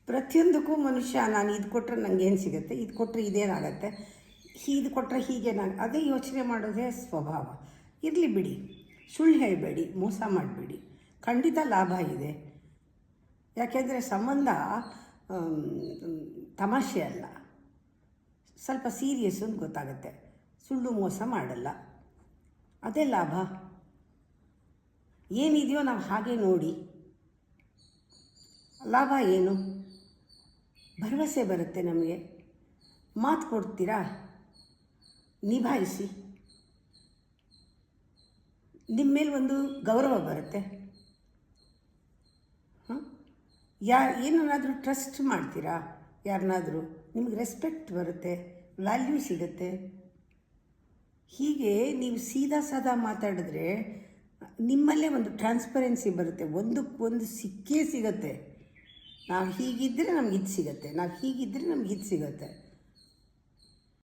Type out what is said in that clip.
ಪ್ರತಿಯೊಂದಕ್ಕೂ ಮನುಷ್ಯ ನಾನು ಇದು ಕೊಟ್ಟರೆ ನನಗೇನು ಸಿಗುತ್ತೆ, ಇದು ಕೊಟ್ಟರೆ ಇದೇನಾಗತ್ತೆ, ಇದು ಕೊಟ್ಟರೆ ಅದೇ ಯೋಚನೆ ಮಾಡೋದೇ ಸ್ವಭಾವ. ಇರಲಿ ಬಿಡಿ, ಸುಳ್ಳು ಹೇಳಬೇಡಿ, ಮೋಸ ಮಾಡಬೇಡಿ, ಖಂಡಿತ ಲಾಭ ಇದೆ. ಯಾಕೆಂದರೆ ಸಂಬಂಧ ತಮಾಷೆ ಅಲ್ಲ, ಸ್ವಲ್ಪ ಸೀರಿಯಸ್ ಅಂತ ಗೊತ್ತಾಗುತ್ತೆ. ಸುಳ್ಳು ಮೋಸ ಮಾಡಲ್ಲ, ಅದೇ ಲಾಭ. ಏನಿದೆಯೋ ನಾವು ಹಾಗೆ ನೋಡಿ, ಲಾಭ ಏನು? ಭರವಸೆ ಬರುತ್ತೆ ನಮಗೆ. ಮಾತು ಕೊಡ್ತೀರಾ, ನಿಭಾಯಿಸಿ. ನಿಮ್ಮ ಮೇಲೆ ಒಂದು ಗೌರವ ಬರುತ್ತೆ. ಏನನ್ನಾದರೂ ಟ್ರಸ್ಟ್ ಮಾಡ್ತೀರಾ, ಯಾರನ್ನಾದರೂ, ನಿಮಗೆ ರೆಸ್ಪೆಕ್ಟ್ ಬರುತ್ತೆ, ವ್ಯಾಲ್ಯೂ ಸಿಗುತ್ತೆ. ಹೀಗೆ ನೀವು ಸೀದಾ ಸಾದಾ ಮಾತಾಡಿದ್ರೆ ನಿಮ್ಮಲ್ಲೇ ಒಂದು ಟ್ರಾನ್ಸ್ಪರೆನ್ಸಿ ಬರುತ್ತೆ. ಒಂದಕ್ಕೊಂದು ಸಿಕ್ಕೇ ಸಿಗುತ್ತೆ. ನಾವು ಹೀಗಿದ್ದರೆ ನಮ್ಗೆ ಇದು ಸಿಗುತ್ತೆ, ನಾವು ಹೀಗಿದ್ದರೆ ನಮ್ಗೆ ಇದು ಸಿಗುತ್ತೆ.